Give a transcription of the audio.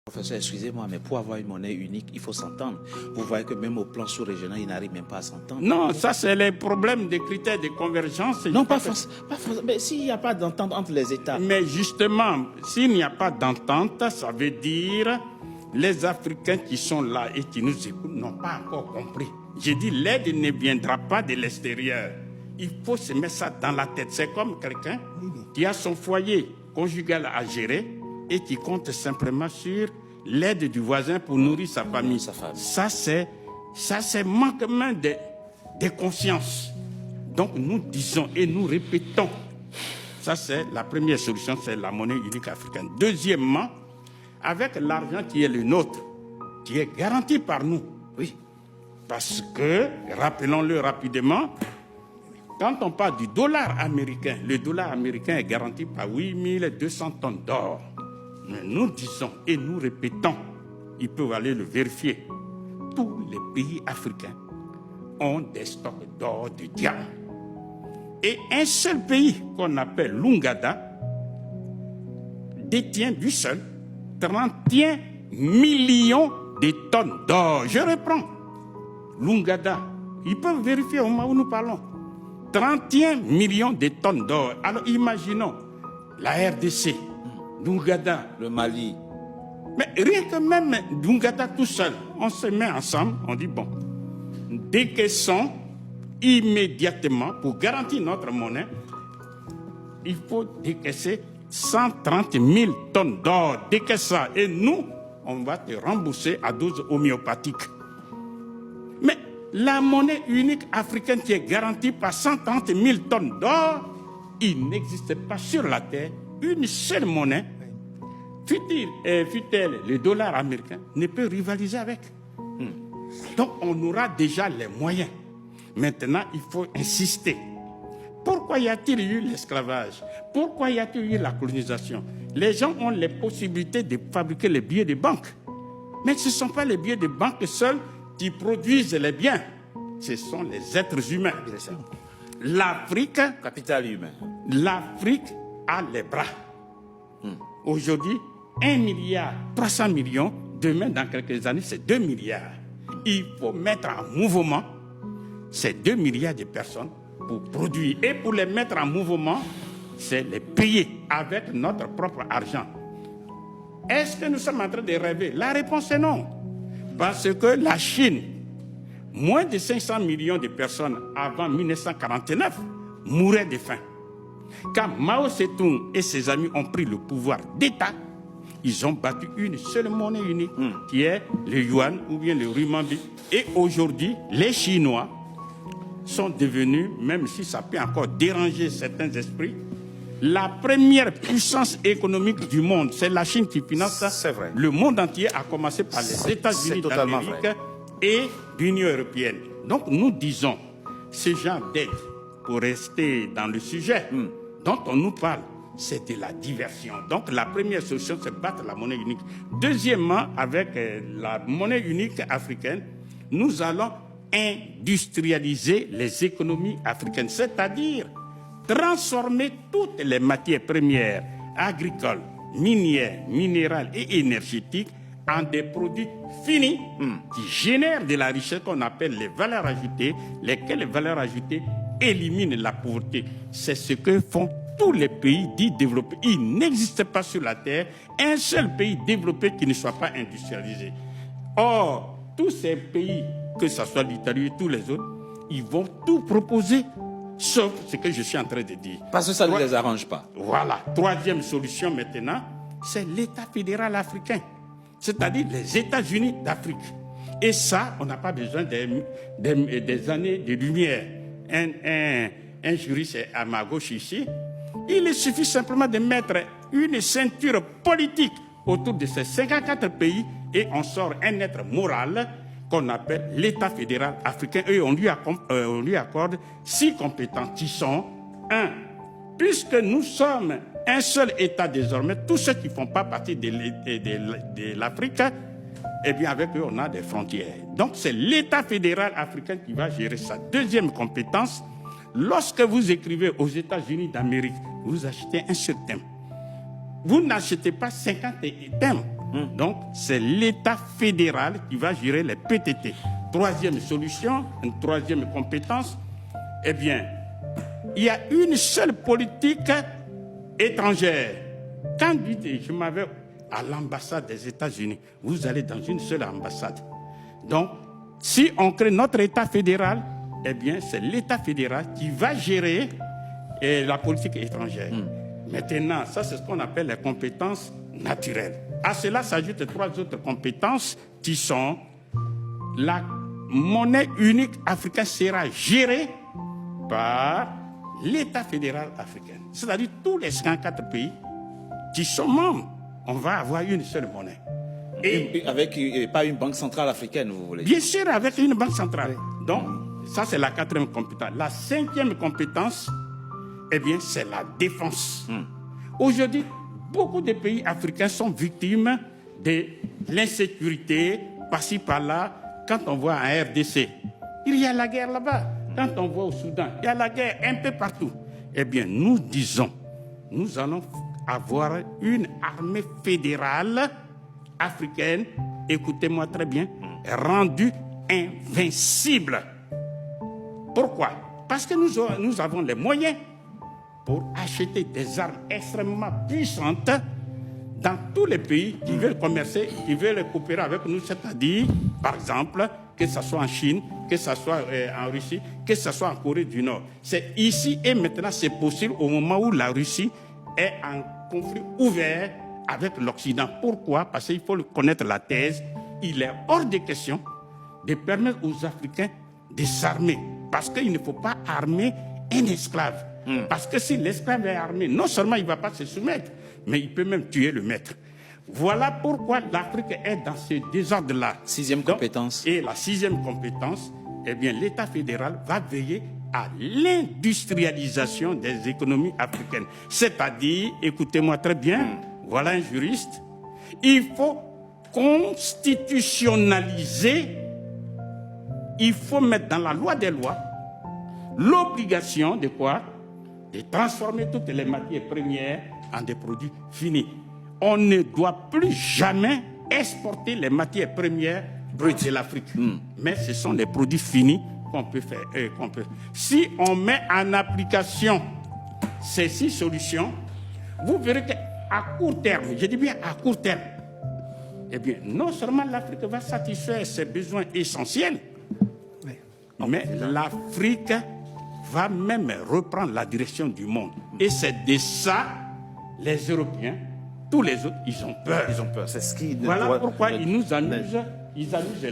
Professeur, excusez-moi, mais pour avoir une monnaie unique, il faut s'entendre. Vous voyez que même au plan sous-régional, ils n'arrivent même pas à s'entendre. Non, ça c'est les problèmes des critères de convergence. Non, pas forcément. Mais s'il n'y a pas d'entente entre les États. Mais justement, s'il n'y a pas d'entente, ça veut dire les Africains qui sont là et qui nous écoutent n'ont pas encore compris. J'ai dit, l'aide ne viendra pas de l'extérieur. Il faut se mettre ça dans la tête. C'est comme quelqu'un qui a son foyer conjugal à gérer et qui compte simplement sur l'aide du voisin pour nourrir sa famille. Ça, c'est manquement de conscience. Donc, nous disons et nous répétons. Ça, c'est la première solution, c'est la monnaie unique africaine. Deuxièmement, avec l'argent qui est le nôtre, qui est garanti par nous. Oui. Parce que, rappelons-le rapidement, quand on parle du dollar américain, le dollar américain est garanti par 8200 tonnes d'or. Mais nous disons et nous répétons, ils peuvent aller le vérifier, tous les pays africains ont des stocks d'or, de diamants. Et un seul pays qu'on appelle l'Ouganda détient du seul 31 millions de tonnes d'or. Je reprends. L'Ouganda, ils peuvent vérifier au moment où nous parlons. 31 millions de tonnes d'or. Alors imaginons la RDC, l'Ouganda, le Mali. Mais rien que même l'Ouganda tout seul, on se met ensemble, on dit bon, décaissons immédiatement pour garantir notre monnaie, il faut décaisser 130 000 tonnes d'or. Décaisse ça et nous, on va te rembourser à dose homéopathique. Mais la monnaie unique africaine qui est garantie par 130 000 tonnes d'or, il n'existe pas sur la terre une seule monnaie, fut-elle le dollar américain, ne peut rivaliser avec. Donc on aura déjà les moyens. Maintenant, il faut insister. Pourquoi y a-t-il eu l'esclavage? Pourquoi y a-t-il eu la colonisation? Les gens ont les possibilités de fabriquer les billets de banque. Mais ce ne sont pas les billets de banque seuls qui produisent les biens. Ce sont les êtres humains. L'Afrique... Capital humain. L'Afrique a les bras. Aujourd'hui, 1 milliard 300 millions. Demain, dans quelques années, c'est 2 milliards. Il faut mettre en mouvement ces 2 milliards de personnes pour produire. Et pour les mettre en mouvement, c'est les payer avec notre propre argent. Est-ce que nous sommes en train de rêver? La réponse est non. Parce que la Chine, moins de 500 millions de personnes avant 1949 mouraient de faim. Quand Mao Tse-tung et ses amis ont pris le pouvoir d'État, ils ont battu une seule monnaie unique, qui est le yuan ou bien le renminbi. Et aujourd'hui, les Chinois sont devenus, même si ça peut encore déranger certains esprits, la première puissance économique du monde. C'est la Chine qui finance le monde entier, à commencer par les États-Unis d'Amérique et l'Union européenne. Donc nous disons, ce genre d'aide, pour rester dans le sujet dont on nous parle, c'est de la diversion. Donc la première solution, c'est battre la monnaie unique. Deuxièmement, avec la monnaie unique africaine, nous allons industrialiser les économies africaines, c'est-à-dire transformer toutes les matières premières agricoles, minières, minérales et énergétiques en des produits finis qui génèrent de la richesse qu'on appelle les valeurs ajoutées, lesquelles valeurs ajoutées éliminent la pauvreté. C'est ce que font tous les pays dits développés. Il n'existe pas sur la terre un seul pays développé qui ne soit pas industrialisé. Or, tous ces pays, que ce soit l'Italie et tous les autres, ils vont tout proposer, sauf ce que je suis en train de dire. Parce que ça ne les arrange pas. Voilà. Troisième solution maintenant, c'est l'État fédéral africain, c'est-à-dire les États-Unis d'Afrique. Et ça, on n'a pas besoin des années de lumière. Un juriste à ma gauche ici, il suffit simplement de mettre une ceinture politique autour de ces 54 pays et on sort un être moral qu'on appelle l'État fédéral africain et on lui accorde 6 compétences qui sont 1. Puisque nous sommes un seul État désormais, tous ceux qui ne font pas partie de l'Afrique, eh bien avec eux on a des frontières. Donc c'est l'État fédéral africain qui va gérer sa deuxième compétence. Lorsque vous écrivez aux États-Unis d'Amérique, vous achetez un seul thème. Vous n'achetez pas 50 thèmes. Donc, c'est l'État fédéral qui va gérer les PTT. Troisième solution, une troisième compétence, eh bien, il y a une seule politique étrangère. Quand je m'avais à l'ambassade des États-Unis, vous allez dans une seule ambassade. Donc, si on crée notre État fédéral, eh bien, c'est l'État fédéral qui va gérer la politique étrangère. Maintenant, ça, c'est ce qu'on appelle les compétences naturelles. À cela s'ajoutent 3 autres compétences qui sont la monnaie unique africaine sera gérée par l'État fédéral africain. C'est-à-dire tous les 54 pays qui sont membres, on va avoir une seule monnaie. Et avec pas une banque centrale africaine, vous voulez dire? Bien sûr, avec une banque centrale. Donc, ça, c'est la 4e compétence. La 5e compétence, eh bien, c'est la défense. Aujourd'hui, beaucoup de pays africains sont victimes de l'insécurité, par-ci, par-là. Quand on voit en RDC, il y a la guerre là-bas. Quand on voit au Soudan, il y a la guerre un peu partout. Eh bien, nous disons, nous allons avoir une armée fédérale africaine, écoutez-moi très bien, rendue invincible. Pourquoi? Parce que nous avons les moyens pour acheter des armes extrêmement puissantes dans tous les pays qui veulent commercer, qui veulent coopérer avec nous, c'est-à-dire, par exemple, que ce soit en Chine, que ce soit en Russie, que ce soit en Corée du Nord. C'est ici et maintenant, c'est possible au moment où la Russie est en conflit ouvert avec l'Occident. Pourquoi? Parce qu'il faut connaître la thèse. Il est hors de question de permettre aux Africains de s'armer. Parce qu'il ne faut pas armer un esclave. Parce que si l'esclave est armé, non seulement il ne va pas se soumettre, mais il peut même tuer le maître. Voilà pourquoi l'Afrique est dans ce désordre-là. 6e compétence. Et la 6e compétence, eh bien, l'État fédéral va veiller à l'industrialisation des économies africaines. C'est-à-dire, écoutez-moi très bien, voilà un juriste, il faut constitutionnaliser, il faut mettre dans la loi des lois l'obligation de quoi? De transformer toutes les matières premières en des produits finis. On ne doit plus jamais exporter les matières premières brutes de l'Afrique. Mais ce sont les produits finis qu'on peut faire. Si on met en application ces 6 solutions, vous verrez qu'à court terme, je dis bien à court terme, eh bien, non seulement l'Afrique va satisfaire ses besoins essentiels, mais l'Afrique va même reprendre la direction du monde. Et c'est de ça, les Européens, tous les autres, ils ont peur. Ils ont peur. C'est ce qui... Voilà pourquoi ils nous amusent. Ils amusent